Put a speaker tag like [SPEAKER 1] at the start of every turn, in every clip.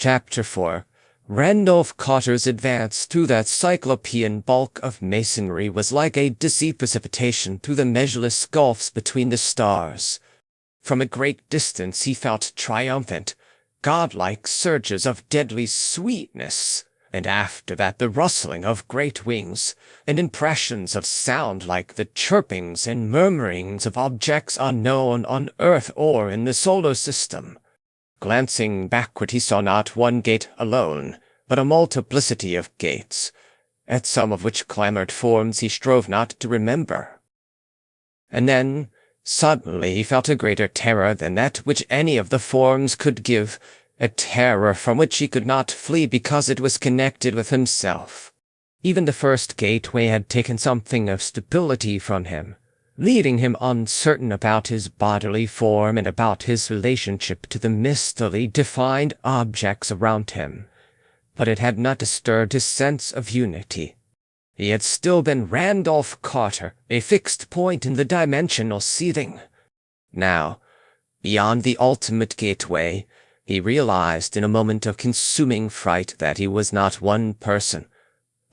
[SPEAKER 1] Chapter 4. Randolph Carter's advance through that cyclopean bulk of masonry was like a dizzy precipitation through the measureless gulfs between the stars. From a great distance he felt triumphant, godlike surges of deadly sweetness, and after that the rustling of great wings, and impressions of sound like the chirpings and murmurings of objects unknown on Earth or in the solar system. Glancing backward he saw not one gate alone, but a multiplicity of gates, at some of which clamoured forms he strove not to remember. And then, suddenly he felt a greater terror than that which any of the forms could give, a terror from which he could not flee because it was connected with himself. Even the first gateway had taken something of stability from him, leaving him uncertain about his bodily form and about his relationship to the mistily defined objects around him. But it had not disturbed his sense of unity. He had still been Randolph Carter, a fixed point in the dimensional seething. Now, beyond the ultimate gateway, he realized in a moment of consuming fright that he was not one person,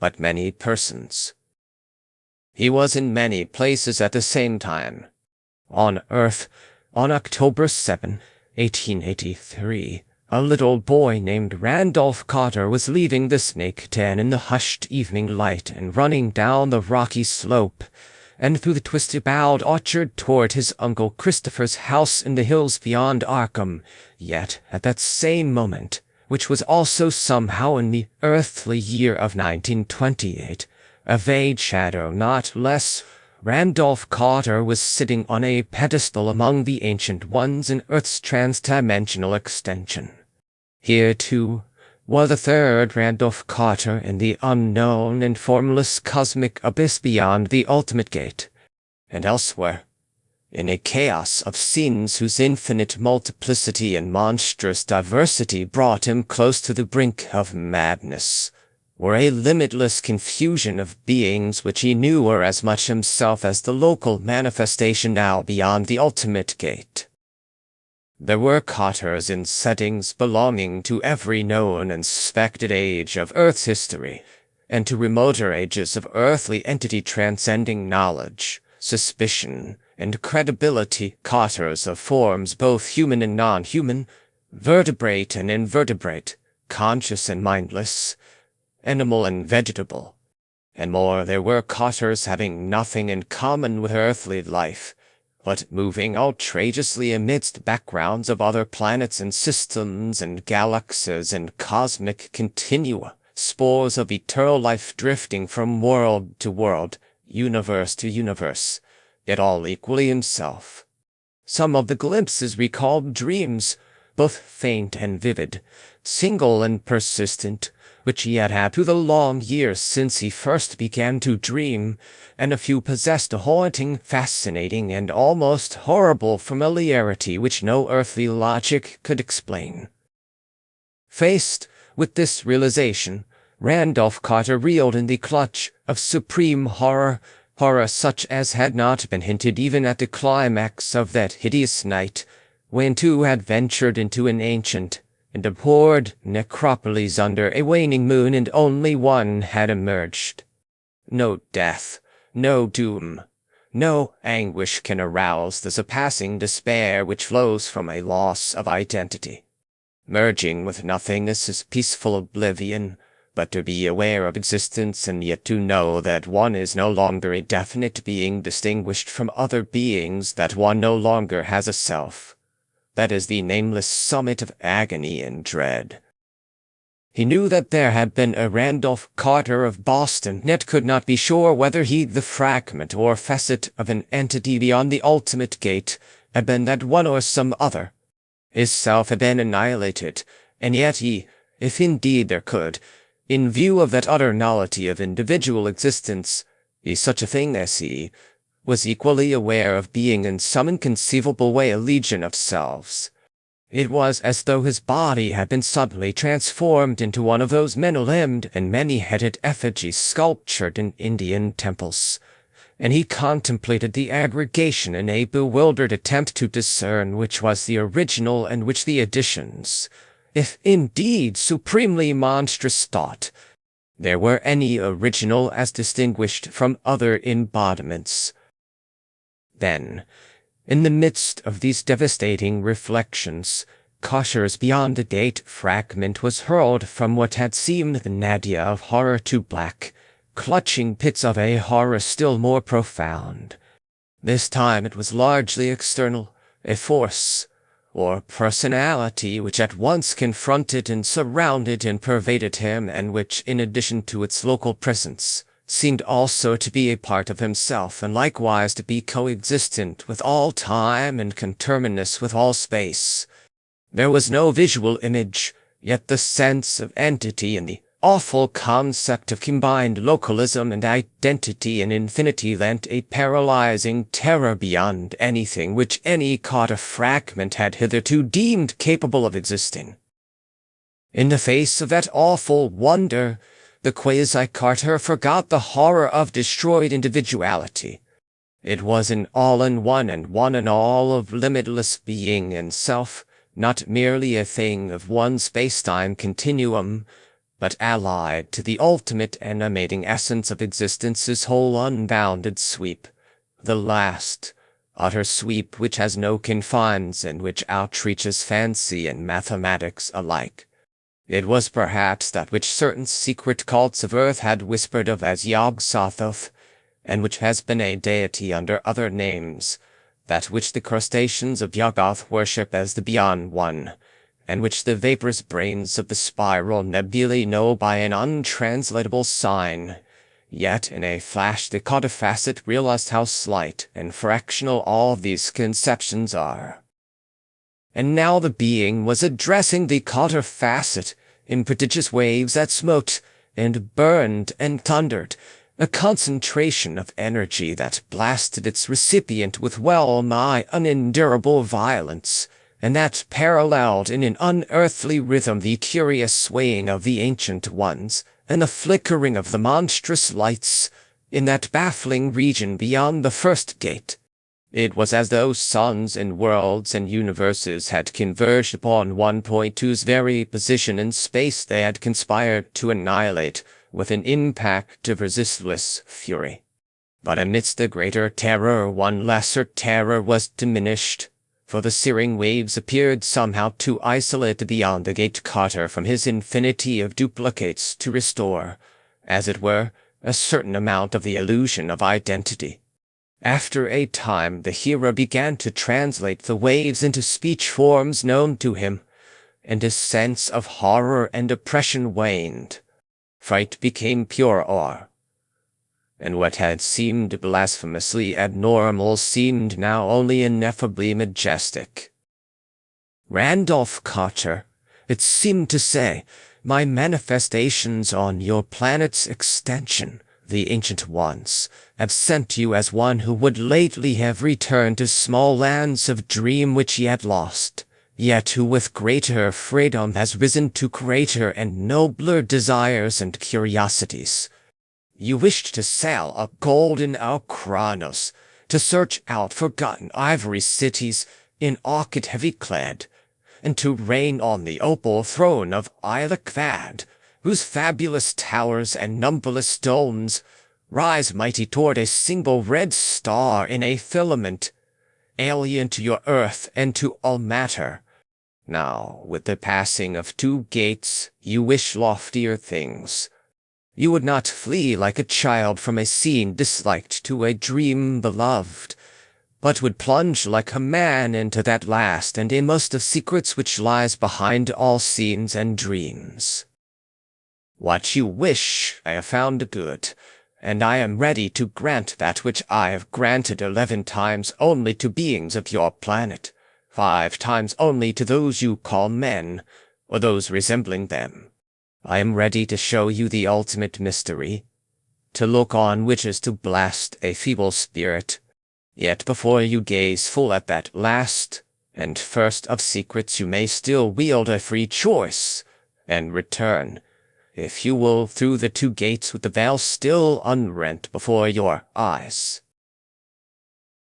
[SPEAKER 1] but many persons. He was in many places at the same time. On Earth, on October 7, 1883, a little boy named Randolph Carter was leaving the Snake Den in the hushed evening light and running down the rocky slope and through the twisted-bowed orchard toward his Uncle Christopher's house in the hills beyond Arkham. Yet, at that same moment, which was also somehow in the earthly year of 1928, a vague shadow not less, Randolph Carter was sitting on a pedestal among the ancient ones in Earth's trans-dimensional extension. Here, too, was the third Randolph Carter in the unknown and formless cosmic abyss beyond the ultimate gate. And elsewhere, in a chaos of scenes whose infinite multiplicity and monstrous diversity brought him close to the brink of madness, were a limitless confusion of beings which he knew were as much himself as the local manifestation now beyond the ultimate gate. There were Carters in settings belonging to every known and suspected age of Earth's history, and to remoter ages of earthly entity transcending knowledge, suspicion, and credibility, Carters of forms both human and non-human, vertebrate and invertebrate, conscious and mindless, animal and vegetable. And more, there were Carters having nothing in common with earthly life, but moving outrageously amidst backgrounds of other planets and systems and galaxies and cosmic continua, spores of eternal life drifting from world to world, universe to universe, yet all equally himself. Some of the glimpses recalled dreams, both faint and vivid, single and persistent, which he had had through the long years since he first began to dream, and a few possessed a haunting, fascinating, and almost horrible familiarity which no earthly logic could explain. Faced with this realization, Randolph Carter reeled in the clutch of supreme horror, horror such as had not been hinted even at the climax of that hideous night, when two had ventured into an ancient and abhorred necropolis under a waning moon, and only one had emerged. No death, no doom, no anguish can arouse the surpassing despair which flows from a loss of identity. Merging with nothingness is peaceful oblivion, but to be aware of existence and yet to know that one is no longer a definite being distinguished from other beings, that one no longer has a self. That is the nameless summit of agony and dread. He knew that there had been a Randolph Carter of Boston, yet could not be sure whether he, the fragment or facet of an entity beyond the ultimate gate, had been that one or some other. His self had been annihilated, and yet he, if indeed there could, in view of that utter nullity of individual existence, be such a thing as he, was equally aware of being in some inconceivable way a legion of selves. It was as though his body had been suddenly transformed into one of those many-limbed and many-headed effigies sculptured in Indian temples, and he contemplated the aggregation in a bewildered attempt to discern which was the original and which the additions, if indeed supremely monstrous thought there were any original as distinguished from other embodiments. Then, in the midst of these devastating reflections, Kosher's beyond a date fragment was hurled from what had seemed the nadir of horror to black, clutching pits of a horror still more profound. This time it was largely external, a force, or personality which at once confronted and surrounded and pervaded him, and which, in addition to its local presence, seemed also to be a part of himself, and likewise to be coexistent with all time and conterminous with all space. There was no visual image, yet the sense of entity and the awful concept of combined localism and identity and infinity lent a paralyzing terror beyond anything which any Carter fragment had hitherto deemed capable of existing. In the face of that awful wonder, the quasi-Carter forgot the horror of destroyed individuality. It was an all-in-one and one-and-all of limitless being and self, not merely a thing of one space-time continuum, but allied to the ultimate animating essence of existence's whole unbounded sweep, the last, utter sweep which has no confines and which outreaches fancy and mathematics alike. It was perhaps that which certain secret cults of Earth had whispered of as Yog-Sothoth, and which has been a deity under other names, that which the crustaceans of Yoggoth worship as the Beyond One, and which the vaporous brains of the spiral nebulae know by an untranslatable sign. Yet in a flash the Cartafacet realized how slight and fractional all these conceptions are. And now the being was addressing the Cartafacet in prodigious waves that smote and burned and thundered, a concentration of energy that blasted its recipient with well-nigh unendurable violence, and that paralleled in an unearthly rhythm the curious swaying of the Ancient Ones, and the flickering of the monstrous lights in that baffling region beyond the first gate. It was as though suns and worlds and universes had converged upon one point whose very position in space they had conspired to annihilate with an impact of resistless fury. But amidst the greater terror one lesser terror was diminished, for the searing waves appeared somehow to isolate beyond the gate Carter from his infinity of duplicates to restore, as it were, a certain amount of the illusion of identity. After a time the hero began to translate the waves into speech forms known to him, and his sense of horror and oppression waned. Fright became pure awe, and what had seemed blasphemously abnormal seemed now only ineffably majestic. Randolph Carter, it seemed to say, my manifestations on your planet's extension, the Ancient Ones, have sent you as one who would lately have returned to small lands of dream which he had lost, yet who with greater freedom has risen to greater and nobler desires and curiosities. You wished to sail up golden Alcranos, to search out forgotten ivory cities in orchid heavy clad, and to reign on the opal throne of Ilakvad, whose fabulous towers and numberless domes rise mighty toward a single red star in a filament, alien to your earth and to all matter. Now, with the passing of 2 gates, you wish loftier things. You would not flee like a child from a scene disliked to a dream beloved, but would plunge like a man into that last and inmost of secrets which lies behind all scenes and dreams. What you wish I have found good, and I am ready to grant that which I have granted 11 times only to beings of your planet, 5 times only to those you call men, or those resembling them. I am ready to show you the ultimate mystery, to look on which is to blast a feeble spirit. Yet before you gaze full at that last and first of secrets you may still wield a free choice, and return, if you will, through the 2 gates with the veil still unrent before your eyes.